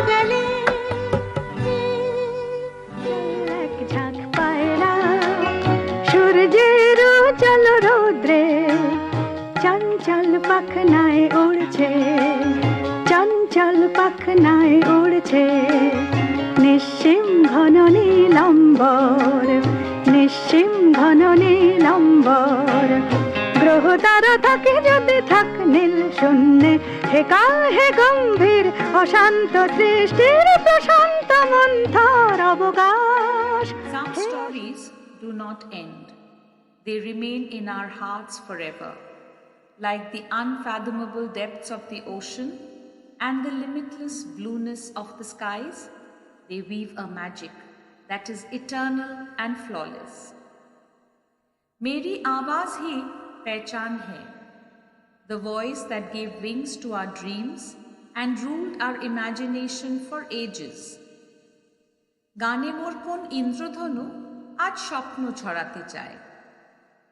গেলে এক ঝাঁক পায়রা সূর্যের উজ্জ্বল রৌদ্রে চঞ্চল পাখনায় উড়ছে, চঞ্চল পাখনায় উড়ছে। নিশ্চিম ঘন নীলাম্বর, নিশ্চিম ঘন নীলাম্বর। গ্রহ তারা থাকে যদি থাক নীল শূন্যে, হেকা হে গম্ভীর অশান্ত সৃষ্টির প্রশান্ত মন্থর অবকাশ। Some stories do not end. They remain in our hearts forever, like the unfathomable depths of the ocean and the limitless blueness of the skies. They weave a magic that is eternal and flawless. Meri awaaz hi pehchan hai, the voice that gave wings to our dreams and ruled our imagination for ages. গানে মোর কোন ইন্দ্রধনু আজ স্বপ্ন ছড়াতে চায়।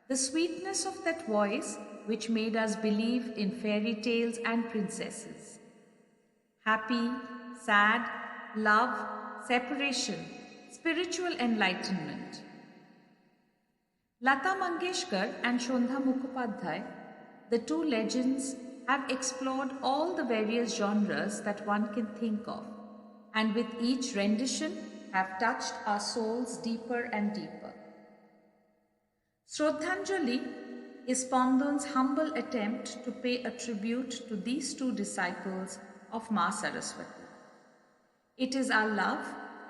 The sweetness of that voice which made us believe in fairy tales and princesses. Happy, sad, love, separation, spiritual enlightenment. Lata Mangeshkar and Sondha Mukhopadhyay, the two legends, have explored all the various genres that one can think of, and with each rendition have touched our souls deeper and deeper. Shraddhanjali is Spandon's humble attempt to pay a tribute to these two disciples of Ma Saraswati. It is our love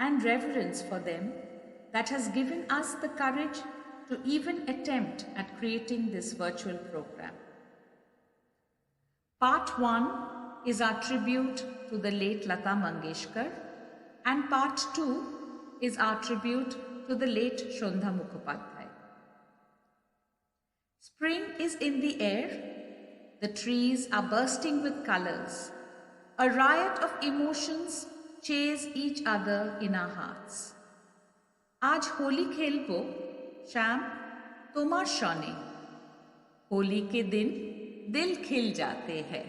and reverence for them that has given us the courage to even attempt at creating this virtual program. Part 1 is our tribute to the late Lata Mangeshkar, and Part 2 is our tribute to the late Sondha Mukhopadhyay. Spring is in the air, the trees are bursting with colors. A riot of emotions chase each other in our hearts. आज होली खेलबो श्याम तुम्हार शने, होली के दिन दिल खिल जाते हैं।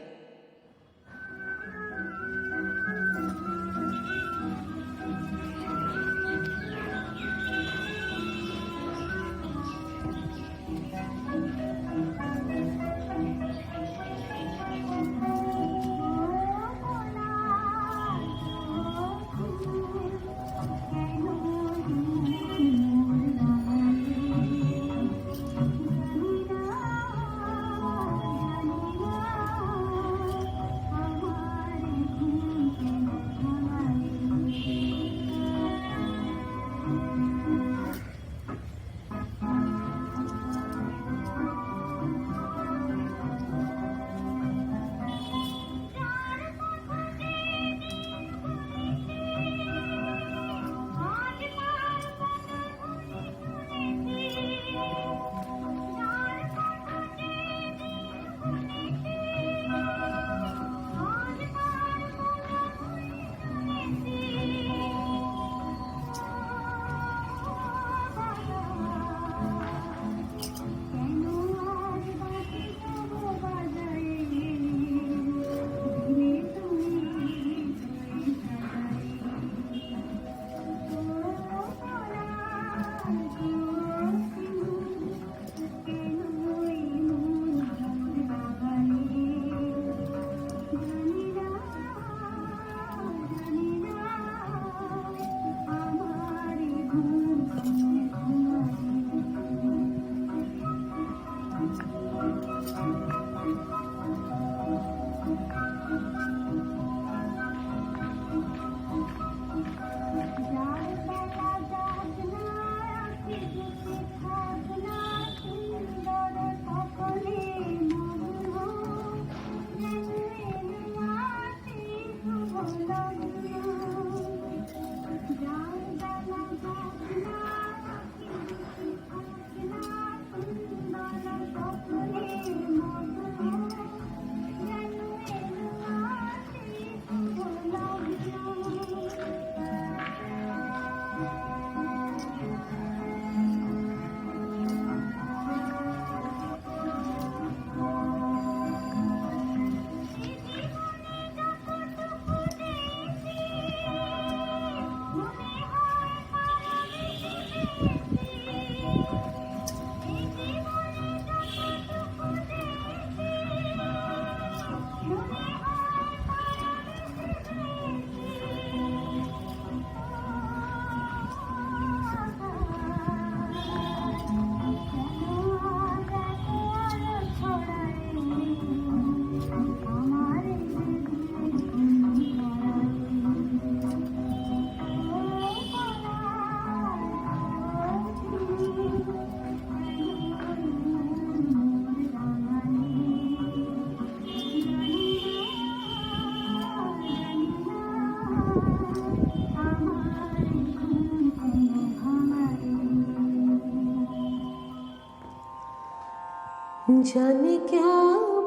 जाने क्या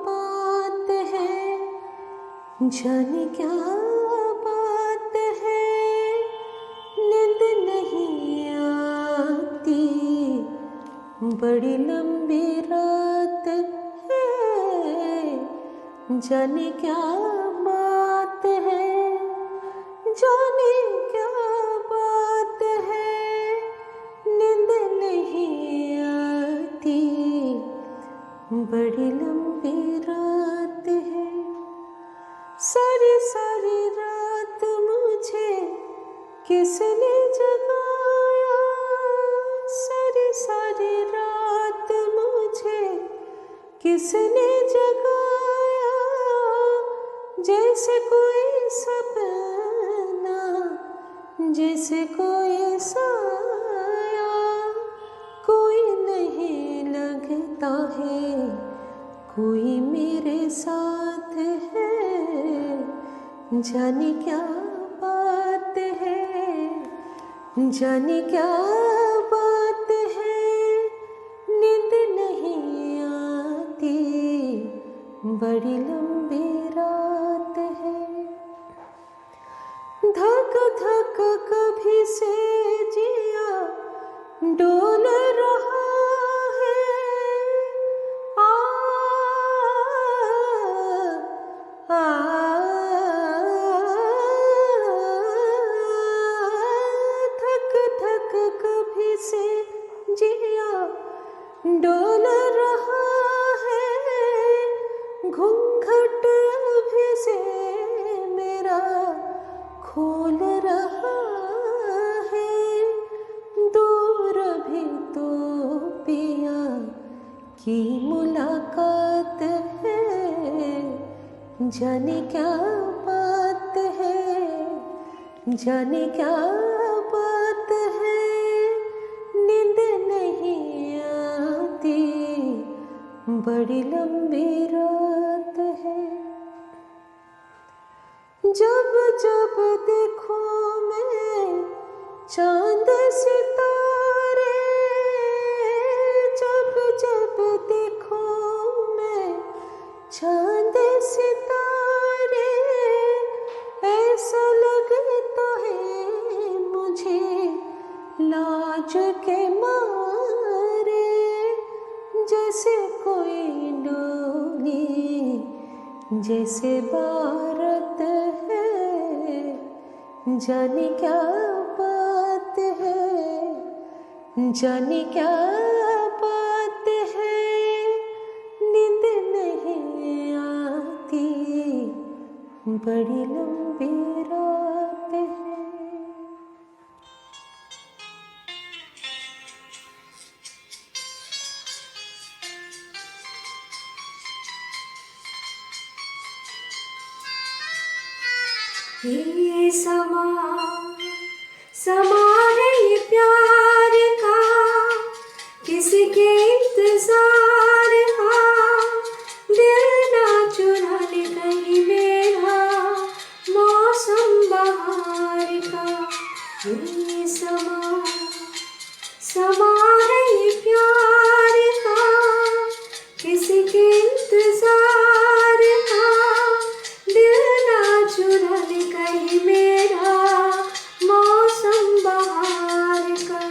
बात है, जाने क्या बात है, नींद नहीं आती, बड़ी लंबी रात है। जाने क्या बात है, जाने क्या बात है, नींद नहीं आती, बड़ी लंबी रात है। सारी सारी रात मुझे किसने जगाया, सारी सारी रात मुझे किसने जगाया, जैसे कोई सपना, जैसे कोई साया, कोई नहीं लगता है, कोई मेरे साथ है। जाने क्या बात है, जाने क्या बात है, नींद नहीं आती, बड़ी लंबी रात है। धक धक कभी से जिया डोल रहा है, धक धक कभी से जिया डोल रहा है, घूंघट भी से मेरा खोल रहा है, दूर भी तो पिया की मुलाकात है। जाने क्या बात है, जाने क्या बात है, नींद नहीं आती, बड़ी लंबी रात है। जब जब देखो मैं चांद सितारे, जब जब देखो मैं चांद सितारे, ऐसा लगता है मुझे लाज के मारे, जैसे कोई डोली, जैसे बारत है। जाने क्या बात है, जाने क्या बात है, नींद नहीं आती, बड़ी लंबी रात है। ये समा समा है ये प्यार का, किसके इंतजार का, दिल ना चुरा ले कहीं मेरा मौसम बहार का। ये समा समा है ये प्यार का, किसके इंतजार का, दिल ना चुरा ले कहीं मेरा मौसम बहार का।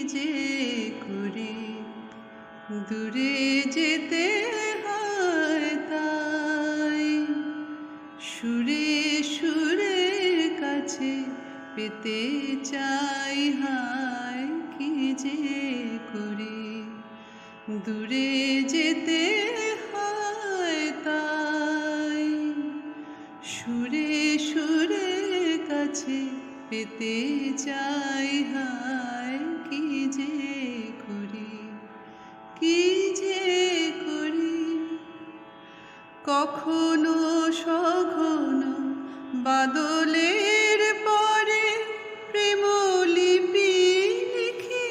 যে করি দূরে যেতে হয় তাই সুরে সুরে কাছে পেতে চাই হায় কি যে করি দূরে যেতে হয় তাই সুরে সুরে কাছে পেতে চাই হায় কি যে করি কি যে করি কখনো সঘনো বাদলের পরে প্রেম লিপি লিখি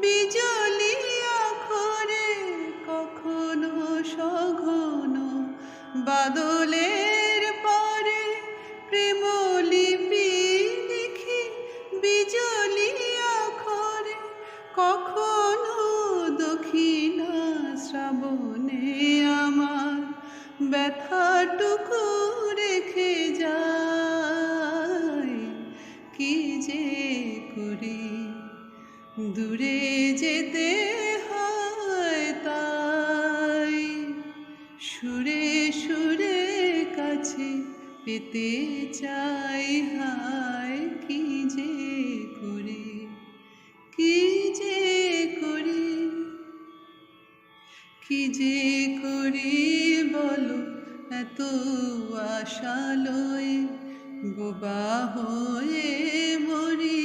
বিজলি আখরে কখনো সঘনো বাদলের পরে প্রেম লিপি লিখি বিজলি আখরে কখনো দক্ষিণা শ্রাবণে আমার ব্যথাটুকু রেখে যায় কি যে করি দূরে যেতে হয় তাই সুরে সুরে কাছে পেতে চাই হায় কি যে করি কি যে করি কি যে করি বলো এত আশালয়ে বোবা হয়ে মরি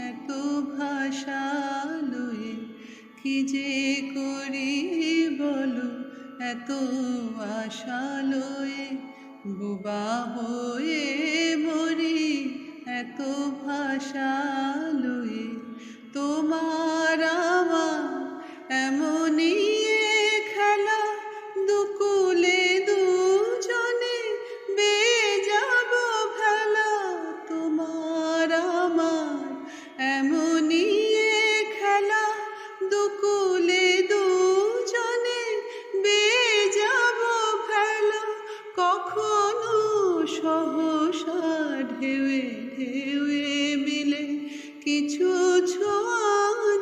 এত ভাষা লয়ে কি যে করি বলো এত আশা লয়ে বোবা হয়ে মরি এত ভাষা লয়ে তোমার আমার এমনই খেলা দুকুলে দুজনে বেয়ে যাব ভেলা তোমার আমার এমনই খেলা দুকুলে দুজনে বেয়ে যাব ভেলা কখনো সহসা ঢেউয়ে ঢেউয়ে মিলে কিছু ছোঁয়া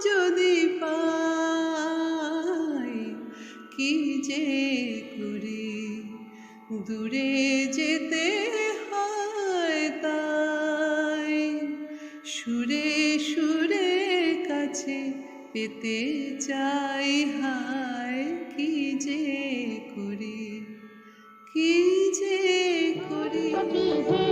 যদি পাই কি যে করি দূরে যেতে হয় তাই সুরে সুরে কাছে পেতে চাই হায় কি যে করি কি যে করি কি যে